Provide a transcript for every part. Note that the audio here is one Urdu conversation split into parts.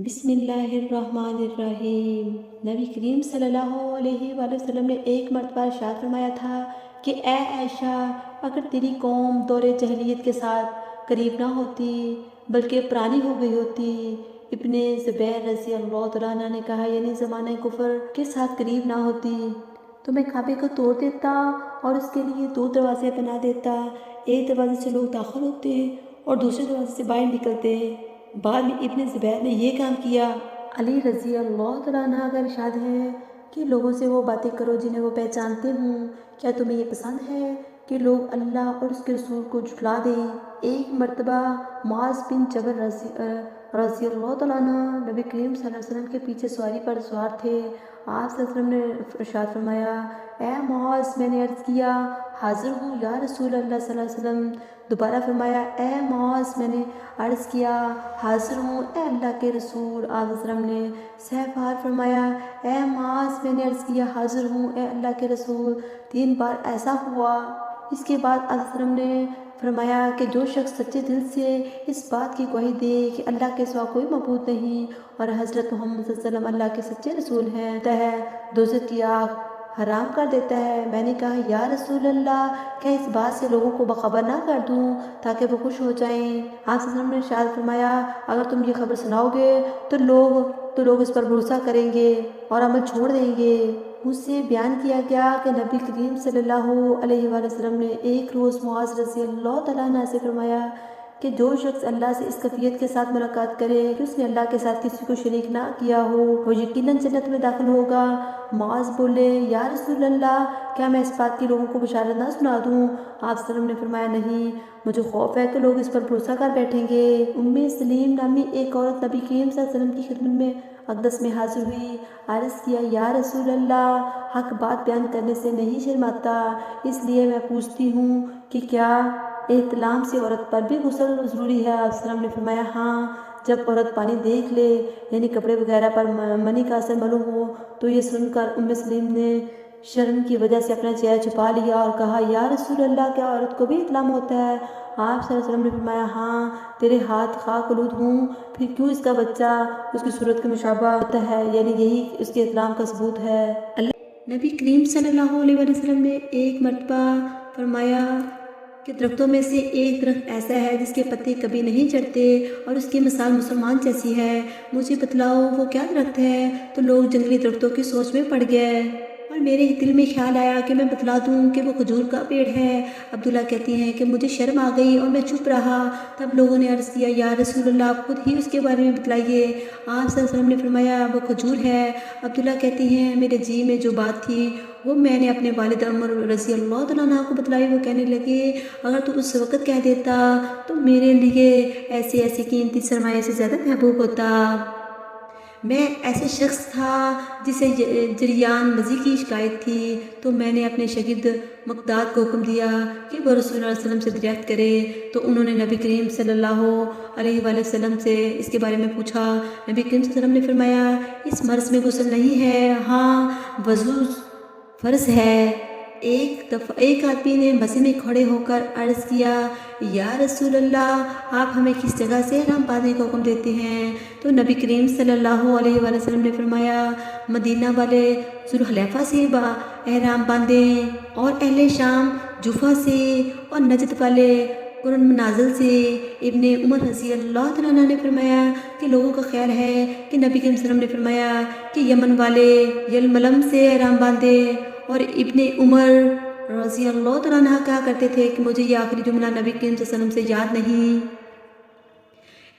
بسم اللہ الرحمن الرحیم۔ نبی کریم صلی اللہ علیہ وآلہ وسلم نے ایک مرتبہ ارشاد فرمایا تھا کہ اے عائشہ، اگر تیری قوم دور جاہلیت کے ساتھ قریب نہ ہوتی بلکہ پرانی ہو گئی ہوتی۔ ابن زبیر رضی اللہ تعالیٰ عنہ نے کہا، یعنی زمانہ کفر کے ساتھ قریب نہ ہوتی تو میں کعبے کو توڑ دیتا اور اس کے لیے 2 دروازے بنا دیتا۔ ایک دروازے سے لوگ داخل ہوتے اور دوسرے دروازے سے باہر نکلتے۔ بعد میں ابن زبیر نے یہ کام کیا۔ علی رضی اللہ تعالیٰ عنہ کا ارشاد ہے کہ لوگوں سے وہ باتیں کرو جنہیں وہ پہچانتے ہوں۔ کیا تمہیں یہ پسند ہے کہ لوگ اللہ اور اس کے رسول کو جھٹلا دیں؟ ایک مرتبہ معاذ بن جبل رضی اللہ تعالیٰ عنہ نبی کریم صلی اللہ علیہ وسلم کے پیچھے سواری پر سوار تھے۔ آپ صلی اللہ علیہ وسلم نے ارشاد فرمایا، اے معاذ، میں نے عرض کیا حاضر ہوں یا رسول اللہ صلی اللہ علیہ وسلم۔ دوبارہ فرمایا، اے معاذ، میں نے عرض کیا حاضر ہوں اے اللہ کے رسول۔ آپ صلی اللہ علیہ وسلم نے 6 بار فرمایا، اے معاذ، میں نے عرض کیا حاضر ہوں اے اللہ کے رسول۔ 3 بار ایسا ہوا۔ اس کے بعد آپ صلی اللہ علیہ وسلم نے فرمایا کہ جو شخص سچے دل سے اس بات کی گواہی دے کہ اللہ کے سوا کوئی معبود نہیں اور حضرت محمد صلی اللہ علیہ وسلم اللہ کے سچے رسول ہیں، دوزخ کی آگ حرام کر دیتا ہے۔ میں نے کہا، یا رسول اللہ، کیا اس بات سے لوگوں کو باخبر نہ کر دوں تاکہ وہ خوش ہو جائیں؟ آپ صلی اللہ علیہ وسلم نے ارشاد فرمایا، اگر تم یہ خبر سناؤ گے تو لوگ اس پر بھروسہ کریں گے اور عمل چھوڑ دیں گے۔ مجھ سے بیان کیا گیا کہ نبی کریم صلی اللہ علیہ وآلہ وسلم نے ایک روز معاذ رضی اللہ تعالیٰ عنہ سے فرمایا کہ جو شخص اللہ سے اس کیفیت کے ساتھ ملاقات کرے کہ اس نے اللہ کے ساتھ کسی کو شریک نہ کیا ہو، وہ یقیناً جنت میں داخل ہوگا۔ معاذ بولے، یا رسول اللہ، کیا میں اس بات کی لوگوں کو بشارت نہ سنا دوں؟ آپ صلی اللہ علیہ وسلم نے فرمایا، نہیں، مجھے خوف ہے کہ لوگ اس پر بھروسہ کر بیٹھیں گے۔ سلیم نامی ایک عورت نبی کریم صلی اللہ علیہ وسلم کی خدمت میں اقدس میں حاضر ہوئی۔ عرض کیا، یا رسول اللہ، حق بات بیان کرنے سے نہیں شرماتا، اس لیے میں پوچھتی ہوں کہ کیا احتلام سے عورت پر بھی غسل ضروری ہے؟ آپ صلی اللہ علیہ وسلم نے فرمایا، ہاں، جب عورت پانی دیکھ لے، یعنی کپڑے وغیرہ پر منی کا اثر معلوم ہو۔ تو یہ سن کر سلیم نے شرم کی وجہ سے اپنا چہرہ چھپا لیا اور کہا، یا رسول اللہ، کیا عورت کو بھی احتلام ہوتا ہے؟ آپ صلی اللہ علیہ وسلم نے فرمایا، ہاں، تیرے ہاتھ خاک آلود ہوں، پھر کیوں اس کا بچہ اس کی صورت کے مشابہ ہوتا ہے؟ یعنی یہی اس کے احتلام کا ثبوت ہے۔ نبی کریم صلی اللہ علیہ وسلم نے ایک مرتبہ فرمایا کہ درختوں میں سے ایک درخت ایسا ہے جس کے پتے کبھی نہیں جھڑتے اور اس کی مثال مسلمان جیسی ہے، مجھے بتلاؤ وہ کیا درخت ہے؟ تو لوگ جنگلی درختوں کی سوچ میں پڑ گئے اور میرے دل میں خیال آیا کہ میں بتلا دوں کہ وہ کھجور کا پیڑ ہے۔ عبداللہ کہتی ہیں کہ مجھے شرم آ گئی اور میں چپ رہا۔ تب لوگوں نے عرض کیا، یا رسول اللہ، آپ خود ہی اس کے بارے میں بتلائیے۔ آپ صلی اللہ علیہ وسلم نے فرمایا، وہ کھجور ہے۔ عبداللہ کہتی ہیں، میرے جی میں جو بات تھی وہ میں نے اپنے والد عمر رضی اللہ تعالیٰ عنہ کو بتلائی۔ وہ کہنے لگے، اگر تو اس وقت کہہ دیتا تو میرے لیے ایسے قیمتی سرمایہ سے زیادہ محبوب ہوتا۔ میں ایسے شخص تھا جسے جریان مزی کی شکایت تھی، تو میں نے اپنے شاگرد مقداد کو حکم دیا کہ وہ رسول اللہ علیہ وسلم سے دریافت کرے۔ تو انہوں نے نبی کریم صلی اللہ علیہ وآلہ وسلم سے اس کے بارے میں پوچھا۔ نبی کریم صلی اللہ علیہ وسلم نے فرمایا، اس مرض میں غسل نہیں ہے، ہاں وضو فرض ہے۔ ایک آدمی نے مسجد میں کھڑے ہو کر عرض کیا، یا رسول اللہ، آپ ہمیں کس جگہ سے احرام باندھنے کا حکم دیتے ہیں؟ تو نبی کریم صلی اللہ علیہ وآلہ وسلم نے فرمایا، مدینہ والے ذوالحلیفہ سے احرام باندھیں اور اہل شام جوفہ سے اور نجد والے قرن منازل سے۔ ابن عمر رضی اللہ تعالیٰ عنہ نے فرمایا کہ لوگوں کا خیال ہے کہ نبی کریم صلی اللہ علیہ وسلم نے فرمایا کہ یمن والے یلملم سے احرام باندھیں، اور ابن عمر رضی اللہ تعالیٰ عنہ کہا کرتے تھے کہ مجھے یہ آخری جملہ نبی کریم صلی اللہ علیہ وسلم سے یاد نہیں۔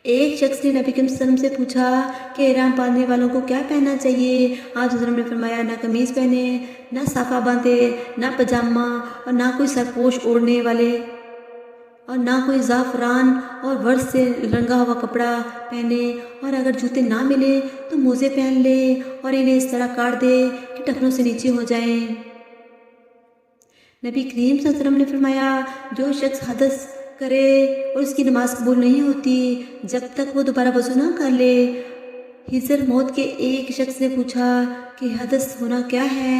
ایک شخص نے نبی کریم صلی اللہ علیہ وسلم سے پوچھا کہ احرام باندھنے والوں کو کیا پہننا چاہیے؟ آپ صلی اللہ علیہ وسلم نے فرمایا، نہ قمیض پہنے، نہ صافہ باندھے، نہ پاجامہ، اور نہ کوئی سرپوش اوڑھنے والے، اور نہ کوئی زعفران اور ورس سے رنگا ہوا کپڑا پہنے، اور اگر جوتے نہ ملے تو موزے پہن لے اور انہیں اس طرح کاٹ دے کہ ٹخنوں سے نیچے ہو جائیں۔ نبی کریم صلی اللہ علیہ وسلم نے فرمایا، جو شخص حدث کرے اور اس کی نماز قبول نہیں ہوتی جب تک وہ دوبارہ وضو نہ کر لے۔ حضر موت کے ایک شخص نے پوچھا کہ حدث ہونا کیا ہے؟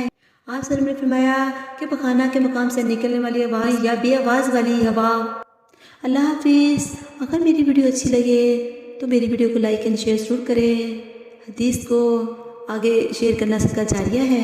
آپ صلی اللہ علیہ وسلم نے فرمایا کہ پخانہ کے مقام سے نکلنے والی آواز یا بے آواز والی ہوا۔ اللہ حافظ۔ اگر میری ویڈیو اچھی لگے تو میری ویڈیو کو لائک اینڈ شیئر ضرور کریں. حدیث کو آگے شیئر کرنا صدقہ جاریہ ہے.